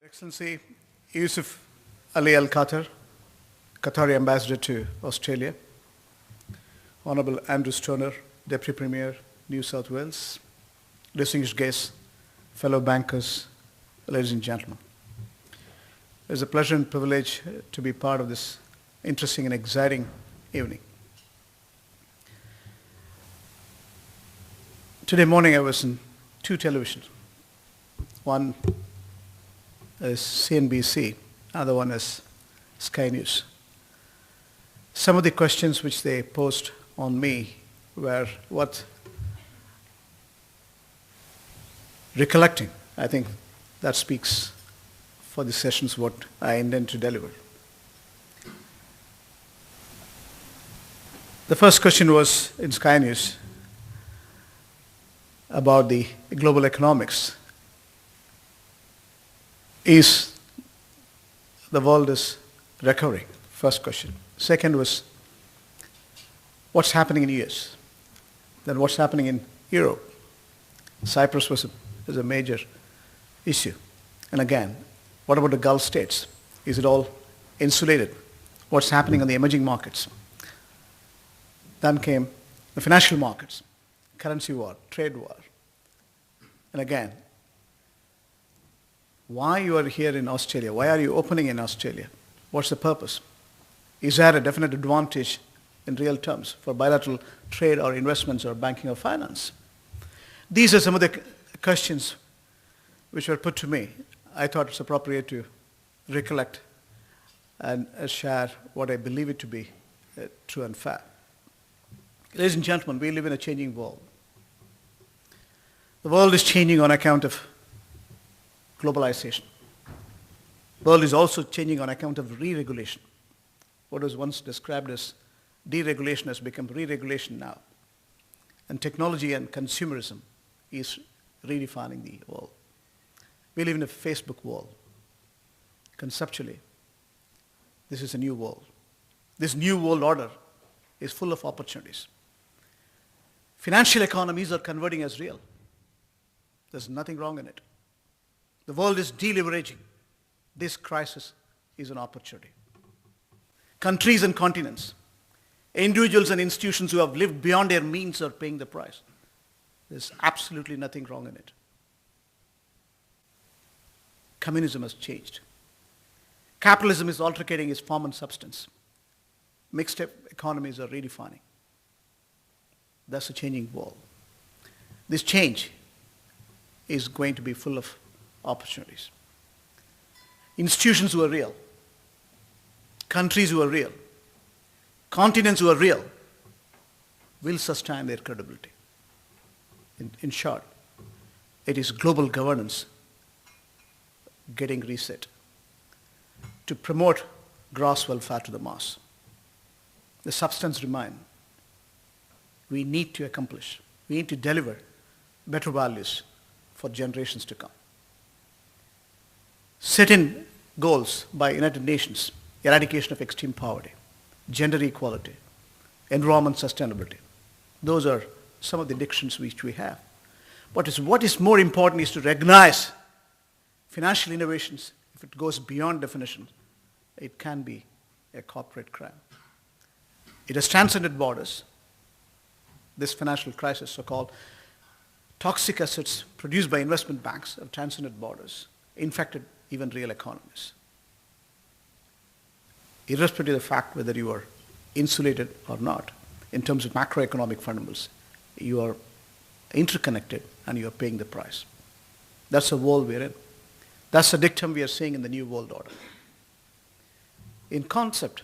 Excellency Yusuf Ali Al Qatar, Qatari Ambassador to Australia, Honorable Andrew Stoner, Deputy Premier, New South Wales, distinguished guests, fellow bankers, ladies and gentlemen. It's a pleasure and privilege to be part of this interesting and exciting evening. Today morning I was in two televisions. One is CNBC, another one is Sky News. Some of the questions which they posed on me were what recollecting. I think that speaks for the sessions what I intend to deliver. The first question was in Sky News about the global economics. Is the world is recovering? First question. Second was what's happening in US? Then what's happening in Europe? Cyprus is a major issue. And again, what about the Gulf states? Is it all insulated? What's happening on the emerging markets? Then came the financial markets, currency war, trade war. And again, why you are here in Australia? Why are you opening in Australia? What's the purpose? Is there a definite advantage in real terms for bilateral trade or investments or banking or finance? These are some of the questions which were put to me. I thought it's appropriate to recollect and share what I believe it to be true and fair. Ladies and gentlemen, we live in a changing world. The world is changing on account of globalization. The world is also changing on account of re-regulation. What was once described as deregulation has become re-regulation now. And technology and consumerism is redefining the world. We live in a Facebook world. Conceptually, this is a new world. This new world order is full of opportunities. Financial economies are converting as real. There's nothing wrong in it. The world is deleveraging. This crisis is an opportunity. Countries and continents, individuals and institutions who have lived beyond their means are paying the price. There's absolutely nothing wrong in it. Communism has changed. Capitalism is altering its form and substance. Mixed economies are redefining. That's a changing world. This change is going to be full of opportunities. Institutions who are real, countries who are real, continents who are real will sustain their credibility. In short, it is global governance getting reset to promote gross welfare to the mass. The substance remains. We need to accomplish, we need to deliver better values for generations to come. Set in goals by United Nations, eradication of extreme poverty, gender equality, environment sustainability. Those are some of the dictions which we have. But what is more important is to recognize financial innovations. If it goes beyond definition, it can be a corporate crime. It has transcended borders. This financial crisis, so-called toxic assets produced by investment banks, have transcended borders, infected even real economies. Irrespective of the fact whether you are insulated or not, in terms of macroeconomic fundamentals, you are interconnected and you are paying the price. That's the world we're in. That's the dictum we are seeing in the new world order. In concept,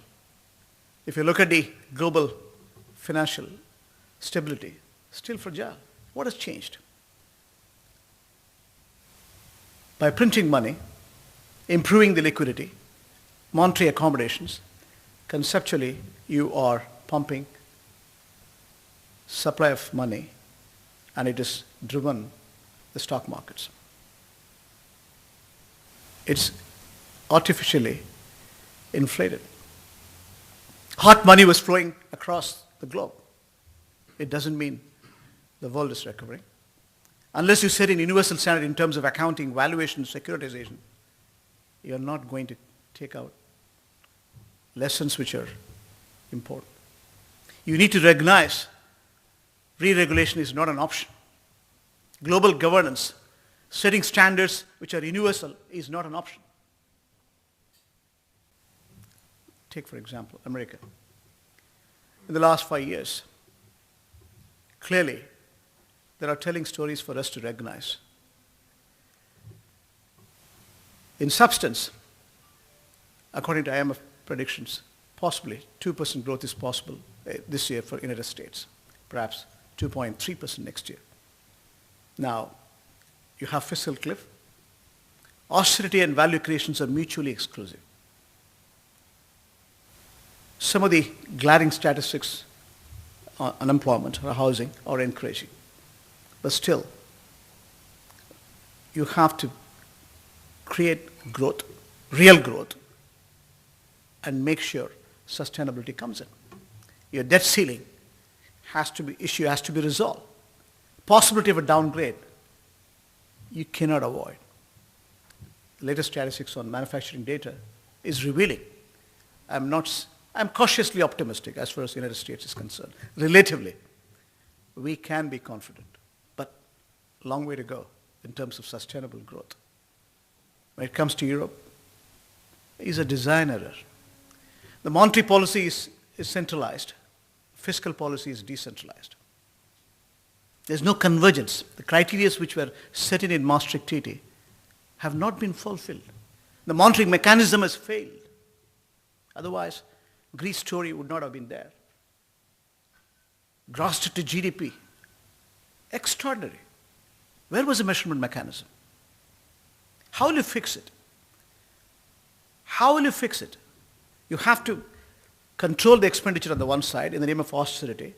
if you look at the global financial stability, still fragile. What has changed? By printing money, improving the liquidity, monetary accommodations, conceptually you are pumping supply of money and it has driven the stock markets. It's artificially inflated. Hot money was flowing across the globe. It doesn't mean the world is recovering. Unless you set in universal standard in terms of accounting, valuation, securitization, you're not going to take out lessons which are important. You need to recognize re-regulation is not an option. Global governance, setting standards which are universal, is not an option. Take, for example, America. In the last 5 years, clearly, there are telling stories for us to recognize. In substance, according to IMF predictions, possibly 2% growth is possible this year for United States, perhaps 2.3% next year. Now, you have fiscal cliff. Austerity and value creations are mutually exclusive. Some of the glaring statistics on unemployment or housing are encouraging. But still, you have to create growth, real growth, and make sure sustainability comes in. Your debt ceiling issue has to be resolved. Possibility of a downgrade, you cannot avoid. The latest statistics on manufacturing data is revealing. I'm cautiously optimistic as far as the United States is concerned. Relatively, we can be confident, but a long way to go in terms of sustainable growth. When it comes to Europe, is a design error. The monetary policy is centralized. Fiscal policy is decentralized. There's no convergence. The criteria which were set in Maastricht Treaty have not been fulfilled. The monetary mechanism has failed. Otherwise, Greece story would not have been there. Gross debt to GDP, extraordinary. Where was the measurement mechanism? How will you fix it? How will you fix it? You have to control the expenditure on the one side in the name of austerity.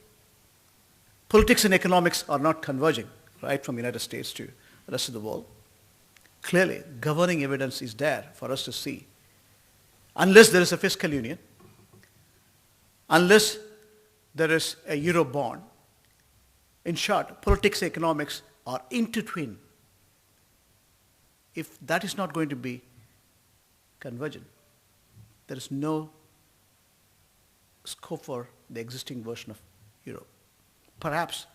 Politics and economics are not converging, right, from the United States to the rest of the world. Clearly, governing evidence is there for us to see. Unless there is a fiscal union, unless there is a euro bond, in short, politics and economics are intertwined. If that is not going to be convergent, there is no scope for the existing version of euro. Perhaps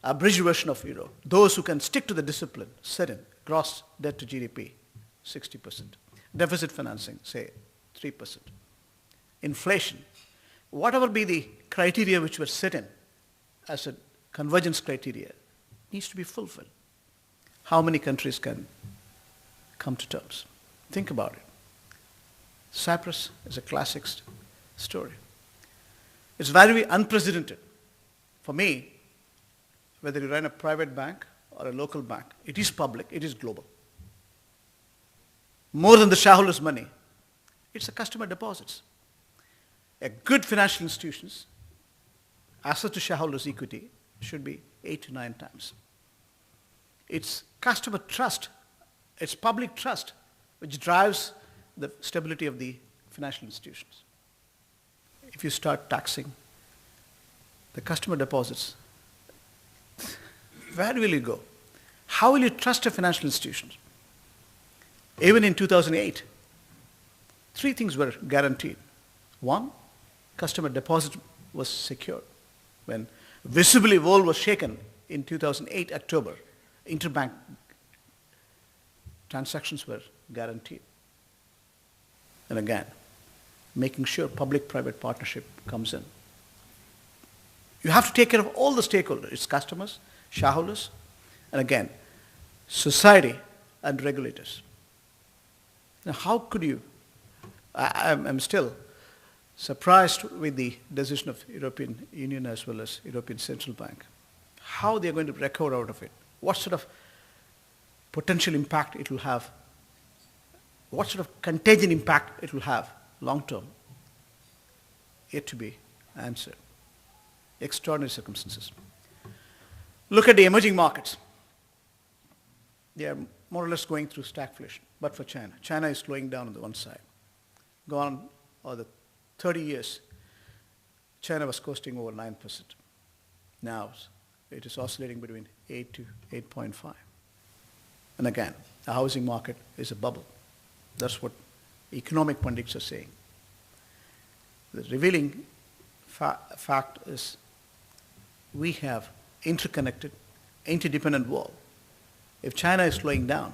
a bridge version of euro. Those who can stick to the discipline, set in gross debt to GDP, 60%. Deficit financing, say 3%. Inflation, whatever be the criteria which were set in as a convergence criteria, needs to be fulfilled. How many countries can come to terms? Think about it. Cyprus is a classic story. It's very unprecedented. For me, whether you run a private bank or a local bank, it is public, it is global. More than the shareholders' money, it's the customer deposits. A good financial institutions, asset to shareholders' equity, should be 8 to 9 times. It's customer trust, it's public trust, which drives the stability of the financial institutions. If you start taxing the customer deposits, where will you go? How will you trust a financial institution? Even in 2008, 3 things were guaranteed. 1, customer deposit was secured. When visibly world was shaken in 2008 October, interbank transactions were guaranteed. And again, making sure public-private partnership comes in. You have to take care of all the stakeholders. It's customers, shareholders, and again, society and regulators. Now, how could you? I'm still surprised with the decision of European Union as well as European Central Bank. How they're going to recover out of it? What sort of potential impact it will have? What sort of contagion impact it will have long term? Yet to be answered. Extraordinary circumstances. Look at the emerging markets. They are more or less going through stagflation, but for China. China is slowing down on the one side. Gone are the 30 years, China was coasting over 9%. Now it is oscillating between 8 to 8.5. And again, the housing market is a bubble. That's what economic pundits are saying. The revealing fact is we have interconnected, interdependent world. If China is slowing down,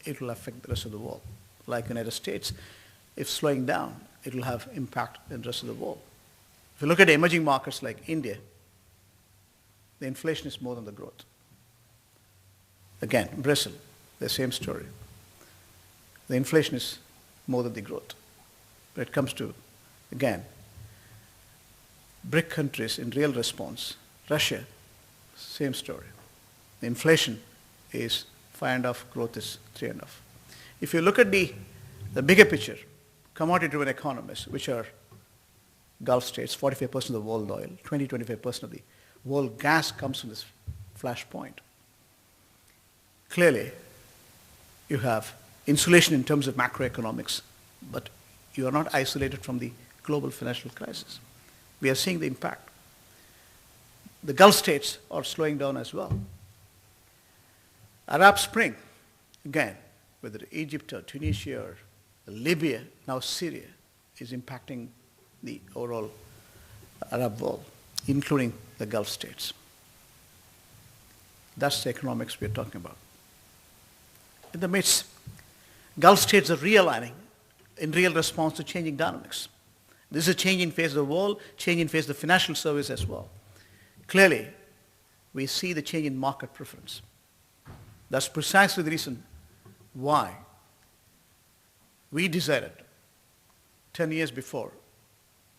it will affect the rest of the world. Like the United States, if slowing down, it will have impact in the rest of the world. If you look at emerging markets like India, the inflation is more than the growth. Again, Brazil, the same story. The inflation is more than the growth. When it comes to, again, BRIC countries in real response, Russia, same story. The inflation is 5.5, growth is 3.5. If you look at the bigger picture, commodity-driven economies, which are Gulf states, 45% of the world oil, 25% of the world gas comes from this flashpoint. Clearly, you have insulation in terms of macroeconomics, but you are not isolated from the global financial crisis. We are seeing the impact. The Gulf states are slowing down as well. Arab Spring, again, whether Egypt or Tunisia or Libya, now Syria, is impacting the overall Arab world, including the Gulf states. That's the economics we're talking about. In the midst, Gulf states are realigning in real response to changing dynamics. This is a changing phase of the world, changing phase of the financial service as well. Clearly, we see the change in market preference. That's precisely the reason why we decided 10 years before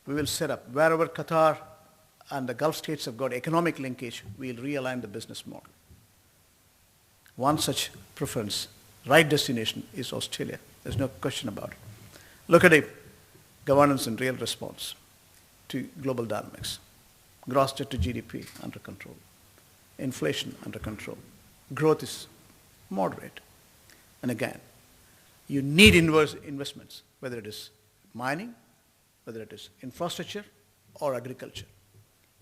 we will set up wherever Qatar and the Gulf states have got economic linkage, we will realign the business model. One such preference, right destination, is Australia. There's no question about it. Look at the governance and real response to global dynamics. Gross debt to GDP under control. Inflation under control. Growth is moderate. And again, you need investments, whether it is mining, whether it is infrastructure or agriculture.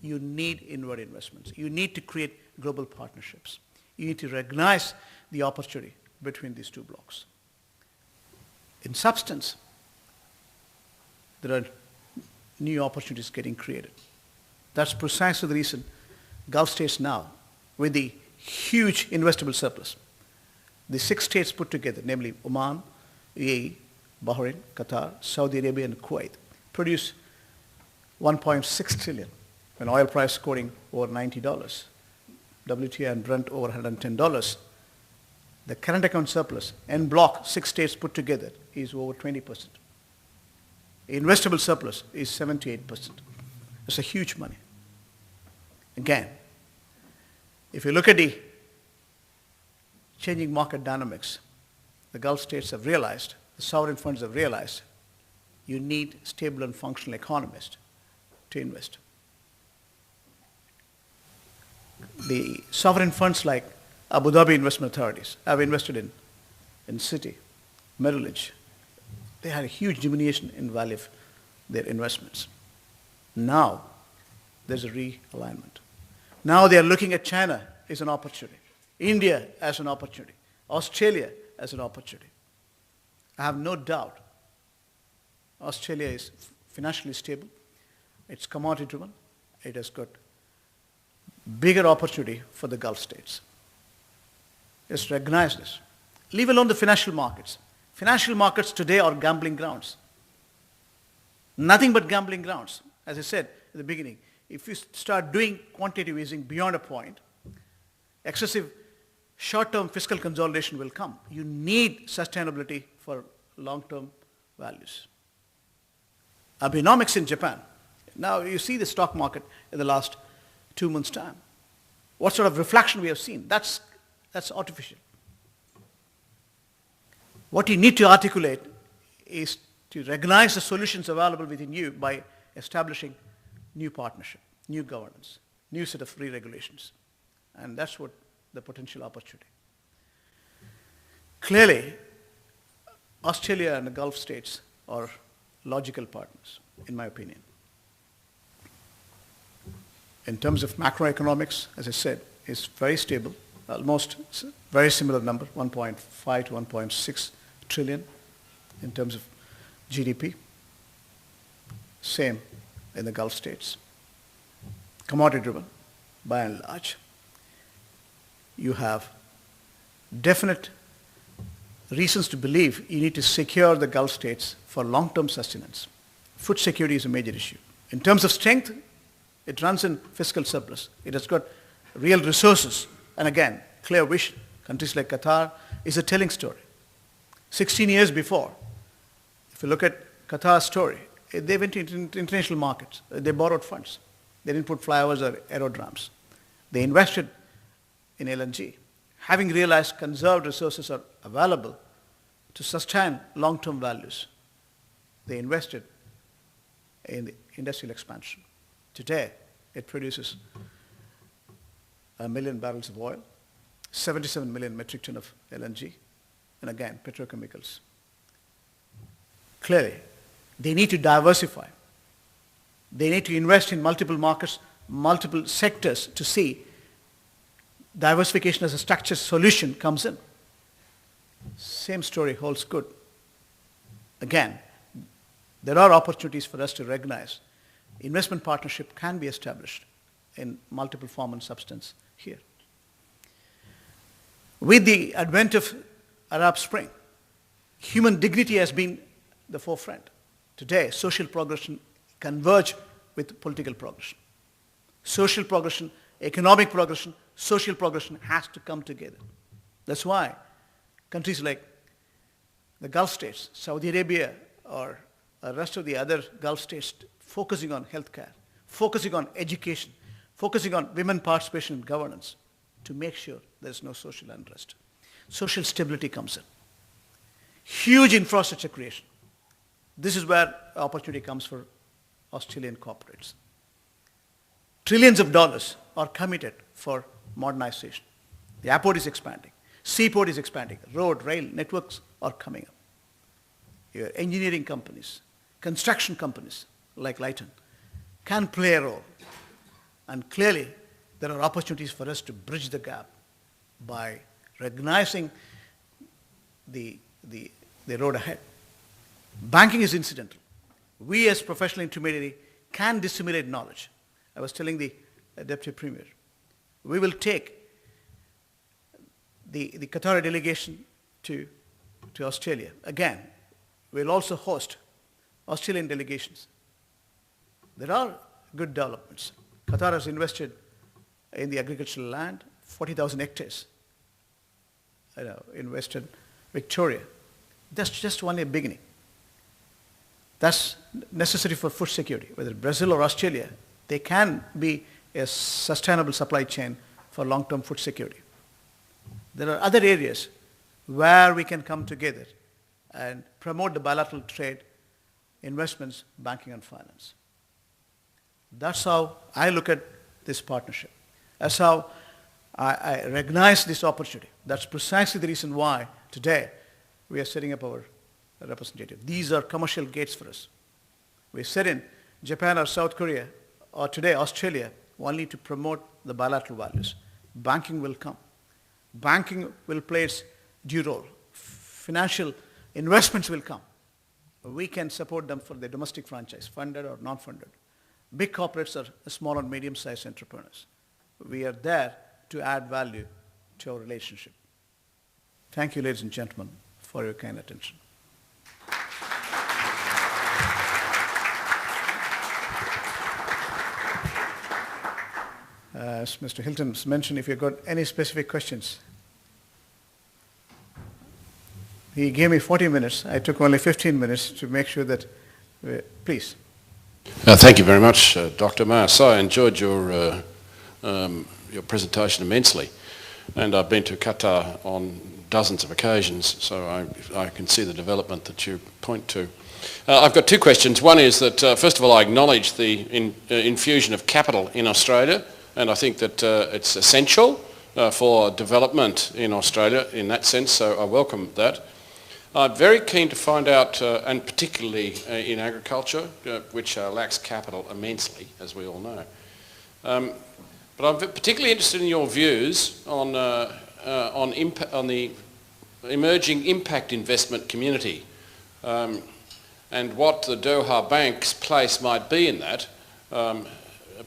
You need inward investments. You need to create global partnerships. You need to recognize the opportunity between these two blocks. In substance, there are new opportunities getting created. That's precisely the reason Gulf states now, with the huge investable surplus, the 6 states put together, namely Oman, UAE, Bahrain, Qatar, Saudi Arabia, and Kuwait, produce $1.6 trillion when oil price scoring over $90, WTI and Brent over $110. The current account surplus, en bloc, 6 states put together, is over 20%. Investable surplus is 78%. That's a huge money. Again, if you look at the changing market dynamics, the Gulf states have realized, the sovereign funds have realized, you need stable and functional economists to invest. The sovereign funds like Abu Dhabi investment authorities have invested in Citi, Merrill Lynch. They had a huge diminution in value of their investments. Now, there's a realignment. Now they are looking at China as an opportunity, India as an opportunity, Australia as an opportunity. I have no doubt Australia is financially stable, it's commodity driven, it has got bigger opportunity for the Gulf states. Just recognize this. Leave alone the financial markets. Financial markets today are gambling grounds. Nothing but gambling grounds. As I said at the beginning, if you start doing quantitative easing beyond a point, excessive short-term fiscal consolidation will come. You need sustainability for long-term values. Abenomics in Japan. Now you see the stock market in the last 2 months' time. What sort of reflection we have seen? That's artificial. What you need to articulate is to recognize the solutions available within you by establishing new partnership, new governance, new set of re-regulations. And that's what the potential opportunity. Clearly, Australia and the Gulf states are logical partners, in my opinion. In terms of macroeconomics, as I said, it's very stable, almost very similar number, 1.5 to 1.6 trillion in terms of GDP. Same in the Gulf states. Commodity driven, by and large. You have definite reasons to believe you need to secure the Gulf states for long-term sustenance. Food security is a major issue. In terms of strength, it runs in fiscal surplus. It has got real resources. And again, clear vision. Countries like Qatar is a telling story. 16 years before, if you look at Qatar's story, they went into international markets. They borrowed funds. They didn't put flyovers or aerodromes. They invested in LNG. Having realized conserved resources are available to sustain long-term values, they invested in the industrial expansion. Today, it produces 1 million barrels of oil, 77 million metric ton of LNG, and again, petrochemicals. Clearly, they need to diversify. They need to invest in multiple markets, multiple sectors to see diversification as a structured solution comes in. Same story holds good. Again, there are opportunities for us to recognize investment partnership can be established in multiple form and substance here. With the advent of Arab Spring, human dignity has been the forefront. Today, social progression converge with political progression. Social progression, economic progression, social progression has to come together. That's why countries like the Gulf states, Saudi Arabia, or the rest of the other Gulf states focusing on healthcare, focusing on education, focusing on women participation in governance to make sure there's no social unrest. Social stability comes in. Huge infrastructure creation. This is where opportunity comes for Australian corporates. Trillions of dollars are committed for modernization. The airport is expanding. Seaport is expanding. Road, rail networks are coming up. Your engineering companies, construction companies like Leighton can play a role. And clearly, there are opportunities for us to bridge the gap by recognizing the road ahead. Banking is incidental. We as professional intermediary can disseminate knowledge. I was telling the Deputy Premier, we will take the Qatar delegation to Australia. Again, we'll also host Australian delegations. There are good developments. Qatar has invested in the agricultural land, 40,000 hectares in Western Victoria. That's just only a beginning. That's necessary for food security. Whether Brazil or Australia, they can be a sustainable supply chain for long-term food security. There are other areas where we can come together and promote the bilateral trade, investments, banking and finance. That's how I look at this partnership. That's how I recognize this opportunity. That's precisely the reason why today we are setting up our representative. These are commercial gates for us. We set in Japan or South Korea or today Australia only to promote the bilateral values. Banking will come. Banking will play its due role. Financial investments will come. We can support them for their domestic franchise, funded or non-funded. Big corporates are small and medium-sized entrepreneurs. We are there to add value to our relationship. Thank you, ladies and gentlemen, for your kind attention. As Mr. Hilton mentioned, if you've got any specific questions. He gave me 40 minutes. I took only 15 minutes to make sure that, please. Thank you very much, Dr. Mas. I enjoyed your presentation immensely, and I've been to Qatar on dozens of occasions, so I can see the development that you point to. I've got two questions. One is that, first of all, I acknowledge the infusion of capital in Australia, and I think that it's essential for development in Australia in that sense, so I welcome that. I'm very keen to find out, and particularly in agriculture, which lacks capital immensely, as we all know. But I'm particularly interested in your views on the emerging impact investment community, and what the Doha Bank's place might be in that,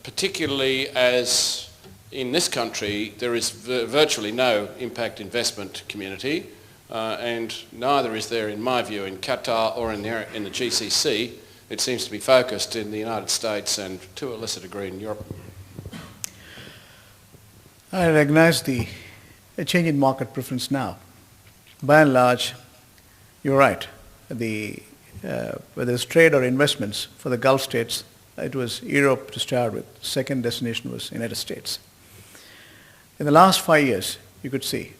particularly as in this country there is virtually no impact investment community, and neither is there, in my view, in Qatar or in the GCC. It seems to be focused in the United States and to a lesser degree in Europe. I recognize a change in market preference now. By and large, you're right. Whether it's trade or investments for the Gulf states, it was Europe to start with. Second destination was United States. In the last 5 years, you could see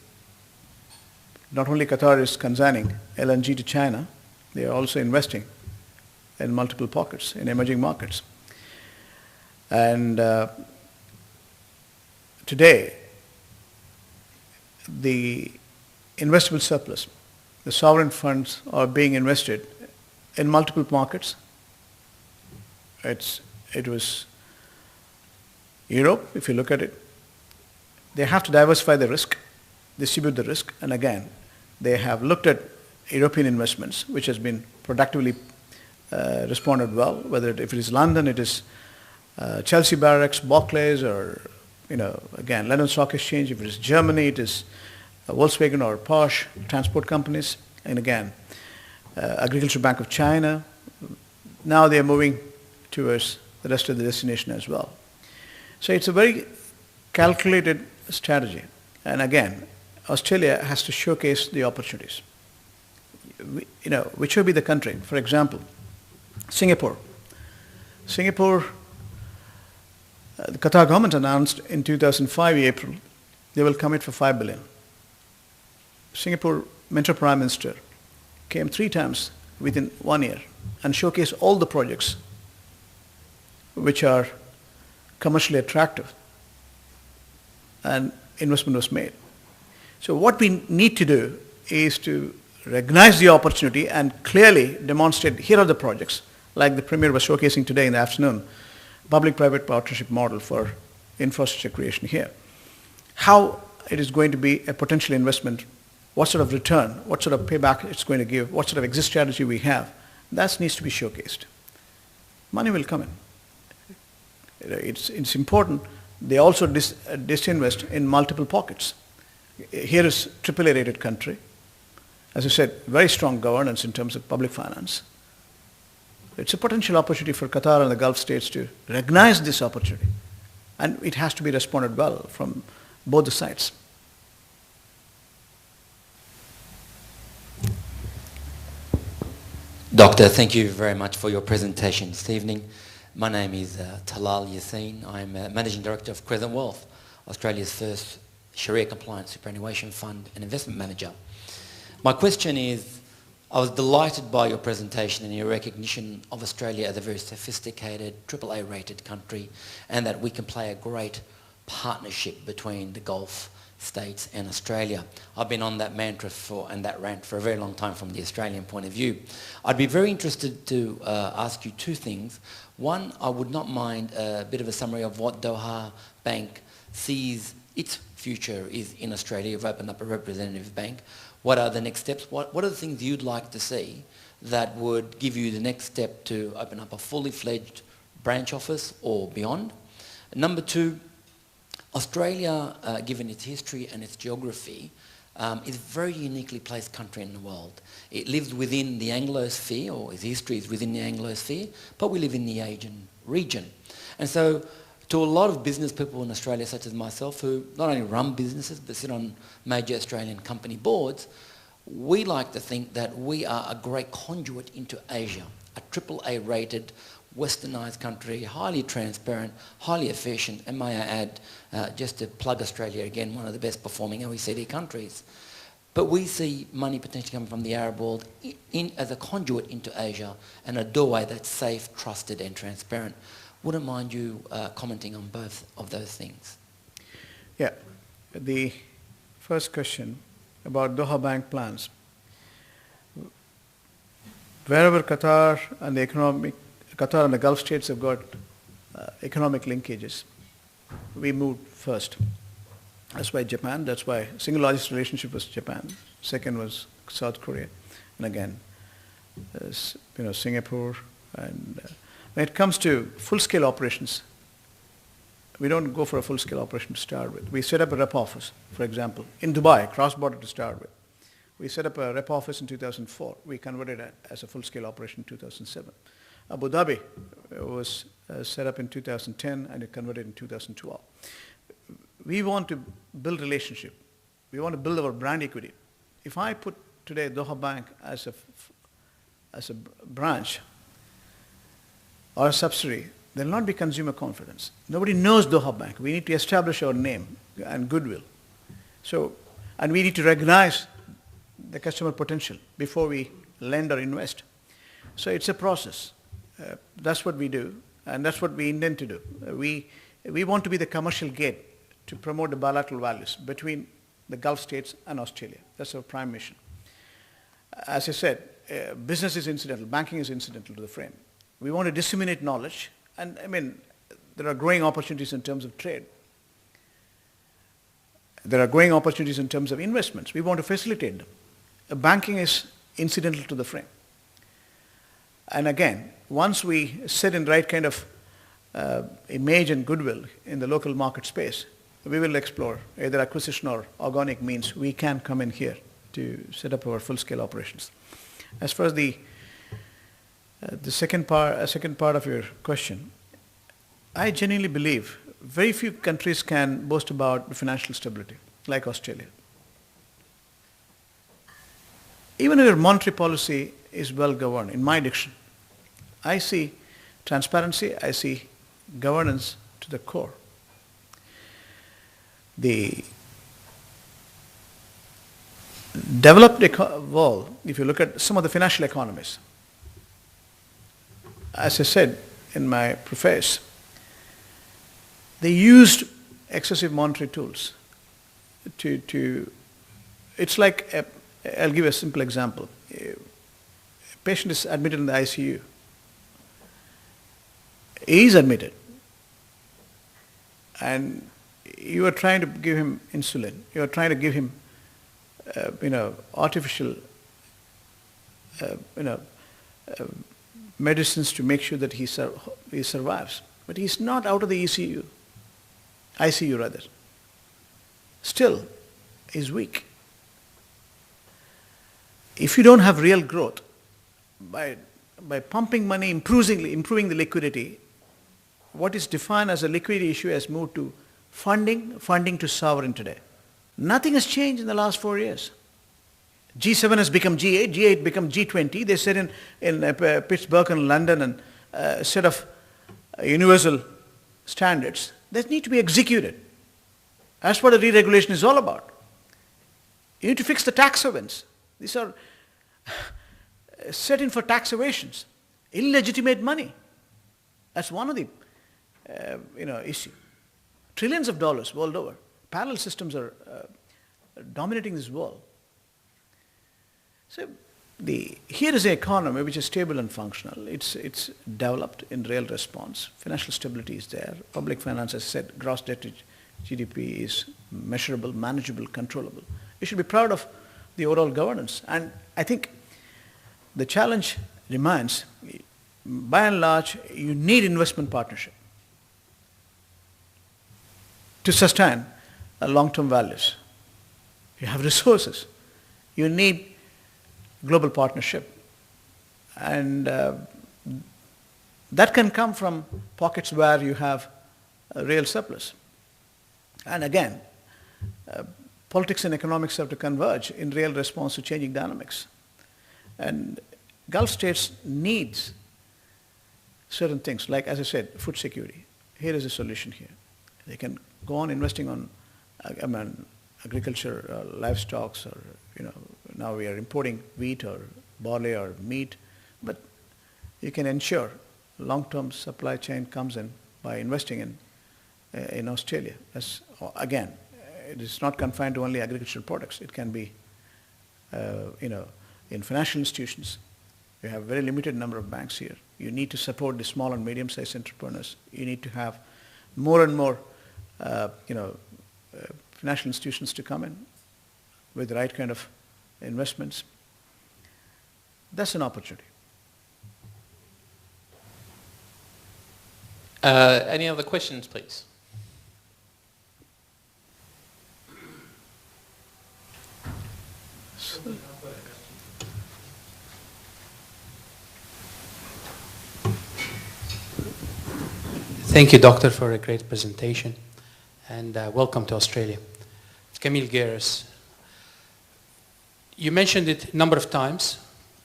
not only Qatar is consigning LNG to China, they are also investing in multiple pockets, in emerging markets. And today, the investable surplus, the sovereign funds are being invested in multiple markets. It was Europe, if you look at it. They have to diversify the risk, distribute the risk, and again, they have looked at European investments, which has been productively responded well, whether if it is London, it is Chelsea Barracks, Barclays, or again, London Stock Exchange. If it is Germany, it is Volkswagen or Porsche transport companies, and again, Agricultural Bank of China. Now they are moving towards the rest of the destination as well. So it's a very calculated strategy, and again, Australia has to showcase the opportunities. Which will be the country? For example, Singapore. The Qatar government announced in 2005 April, they will commit for $5 billion. Singapore Mentor Prime Minister came 3 times within 1 year and showcased all the projects which are commercially attractive, and investment was made. So what we need to do is to recognize the opportunity and clearly demonstrate, here are the projects, like the Premier was showcasing today in the afternoon, public-private partnership model for infrastructure creation here. How it is going to be a potential investment, what sort of return, what sort of payback it's going to give, what sort of exit strategy we have, that needs to be showcased. Money will come in. It's important. They also disinvest in multiple pockets. Here is AAA rated country. As I said, very strong governance in terms of public finance. It's a potential opportunity for Qatar and the Gulf states to recognize this opportunity. And it has to be responded well from both the sides. Doctor, thank you very much for your presentation this evening. My name is Talal Yassin. I'm Managing Director of Crescent Wealth, Australia's first Sharia-compliant superannuation fund and investment manager. My question is, I was delighted by your presentation and your recognition of Australia as a very sophisticated, AAA-rated country, and that we can play a great partnership between the Gulf states and Australia. I've been on that mantra and that rant for a very long time from the Australian point of view. I'd be very interested to ask you 2 things. One, I would not mind a bit of a summary of what Doha Bank sees its future is in Australia. You've opened up a representative bank. What are the next steps? What are the things you'd like to see that would give you the next step to open up a fully fledged branch office or beyond? Number 2, Australia, given its history and its geography, is a very uniquely placed country in the world. It lives within the Anglosphere, or its history is within the Anglosphere, but we live in the Asian region. And so to a lot of business people in Australia, such as myself, who not only run businesses but sit on major Australian company boards, we like to think that we are a great conduit into Asia, a AAA rated, westernised country, highly transparent, highly efficient, and may I add, just to plug Australia again, one of the best performing OECD countries. But we see money potentially coming from the Arab world as a conduit into Asia and a doorway that's safe, trusted and transparent. Wouldn't mind you commenting on both of those things. Yeah, the first question about Doha Bank plans. Wherever Qatar and the Gulf states have got economic linkages, we moved first. That's why Japan, that's why single largest relationship was Japan. Second was South Korea. And again, Singapore. And when it comes to full-scale operations, we don't go for a full-scale operation to start with. We set up a rep office, for example, in Dubai, cross-border to start with. We set up a rep office in 2004. We converted it as a full-scale operation in 2007. Abu Dhabi was set up in 2010 and it converted in 2012. We want to build relationship. We want to build our brand equity. If I put today Doha Bank as a branch or a subsidiary, there will not be consumer confidence. Nobody knows Doha Bank. We need to establish our name and goodwill. So, and we need to recognize the customer potential before we lend or invest. So it's a process. That's what we do, and that's what we intend to do. We want to be the commercial gate to promote the bilateral values between the Gulf states and Australia. That's our prime mission. As I said, business is incidental, banking is incidental to the frame. We want to disseminate knowledge, and I mean, there are growing opportunities in terms of trade. There are growing opportunities in terms of investments. We want to facilitate them. Banking is incidental to the frame. And again, once we set in right kind of image and goodwill in the local market space, we will explore either acquisition or organic means we can come in here to set up our full-scale operations. As far as the second part of your question, I genuinely believe very few countries can boast about financial stability like Australia. Even if your monetary policy is well governed, in my diction, I see transparency, I see governance to the core. The developed world, if you look at some of the financial economies, as I said in my preface, they used excessive monetary tools to it's like, I'll give a simple example. A patient is admitted in the ICU. He is admitted, and you are trying to give him insulin. You are trying to give him, artificial, medicines to make sure that he survives. But he's not out of the ICU rather. Still, he's weak. If you don't have real growth, by pumping money, improving the liquidity, what is defined as a liquidity issue has moved to funding to sovereign today. Nothing has changed in the last 4 years. G7 has become G8, G8 become G20. They said in Pittsburgh and London and a set of universal standards that need to be executed. That's what the re-regulation is all about. You need to fix the tax havens. These are set in for tax evasions, illegitimate money. That's one of the issue. Trillions of dollars world over. Parallel systems are dominating this world. So here is an economy which is stable and functional. It's developed in real response. Financial stability is there. Public finance, as I said, gross debt to GDP is measurable, manageable, controllable. You should be proud of the overall governance. And I think the challenge remains, by and large, you need investment partnership to sustain long-term values. You have resources. You need global partnership. And that can come from pockets where you have a real surplus. And again, politics and economics have to converge in real response to changing dynamics. And Gulf states needs certain things, like, as I said, food security. Here is a solution here. They can go on investing on agriculture, livestock, or now we are importing wheat or barley or meat, but you can ensure long-term supply chain comes in by investing in Australia. Again, it is not confined to only agricultural products. It can be, in financial institutions. You have a very limited number of banks here. You need to support the small and medium-sized entrepreneurs. You need to have more and more, financial institutions to come in with the right kind of investments. That's an opportunity. Any other questions, please? Thank you, Doctor, for a great presentation, and welcome to Australia. Camille Guerres. You mentioned it a number of times,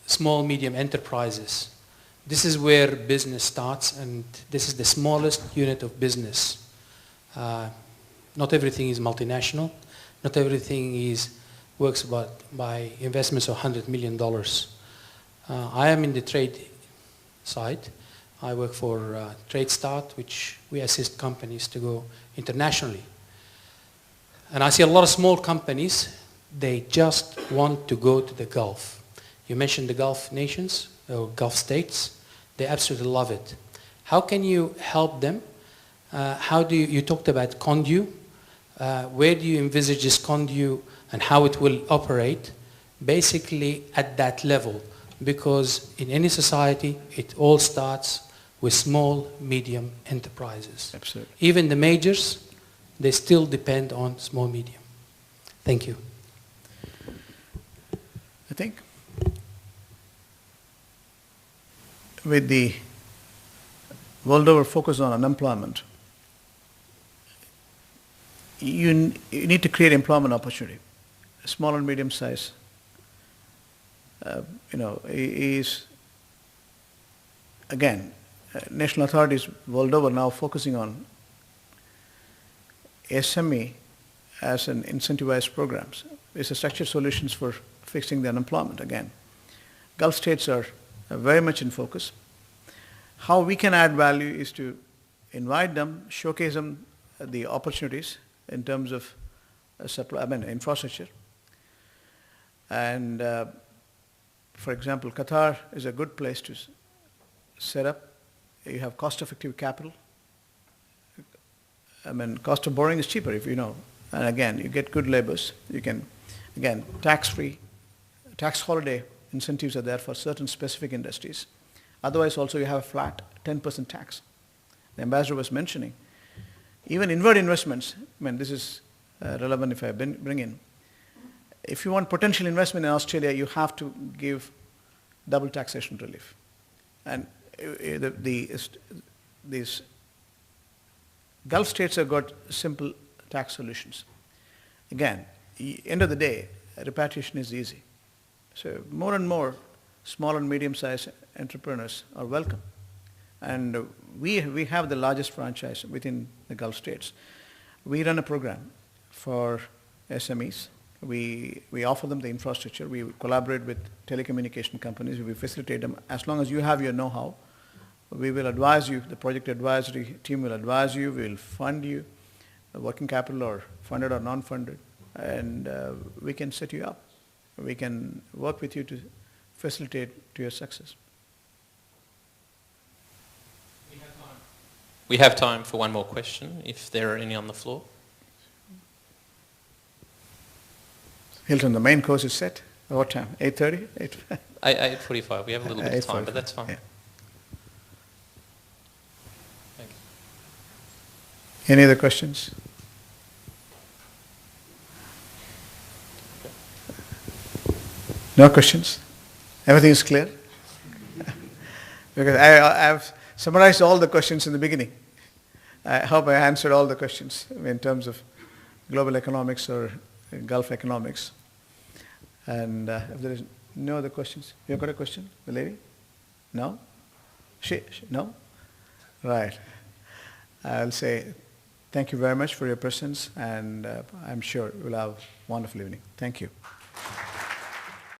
small, medium enterprises. This is where business starts, and this is the smallest unit of business. Not everything is multinational. Not everything works by investments of $100 million. I am in the trade side. I work for TradeStart, which we assist companies to go internationally. And I see a lot of small companies, they just want to go to the Gulf. You mentioned the Gulf nations, or Gulf states. They absolutely love it. How can you help them? You talked about Condu. Where do you envisage this Condu and how it will operate? Basically at that level. Because in any society, it all starts with small, medium enterprises. Absolutely. Even the majors, they still depend on small, medium. Thank you. I think with the world over focus on unemployment, you need to create employment opportunity. Small and medium size, is, again, national authorities world over now focusing on SME as an incentivized programs. It's a structured solutions for fixing the unemployment again. Gulf states are very much in focus. How we can add value is to invite them, showcase them the opportunities in terms of infrastructure. And for example, Qatar is a good place to set up. You have cost-effective capital. Cost of borrowing is cheaper if you know. And again, you get good labors. You can, again, tax-free, tax holiday incentives are there for certain specific industries. Otherwise, also you have a flat 10% tax. The ambassador was mentioning. Even inward investments, this is relevant if I bring in. If you want potential investment in Australia, you have to give double taxation relief. And these Gulf states have got simple tax solutions. Again, end of the day, repatriation is easy. So more and more small and medium-sized entrepreneurs are welcome. And we have the largest franchise within the Gulf states. We run a program for SMEs. We offer them the infrastructure. We collaborate with telecommunication companies. We facilitate them. As long as you have your know-how, we will advise you. The project advisory team will advise you. We will fund you, working capital or funded or non-funded, and we can set you up. We can work with you to facilitate to your success. We have time for one more question, if there are any on the floor. Hilton, the main course is set. What time? 8:30? 8:45. We have a little bit of time, but that's fine. Yeah. Thank you. Any other questions? No questions? Everything is clear? Because I've summarized all the questions in the beginning. I hope I answered all the questions in terms of global economics or Gulf economics. And if there is no other questions, you got a question, the lady? No? She no? Right. I'll say thank you very much for your presence, and I'm sure we'll have a wonderful evening. Thank you.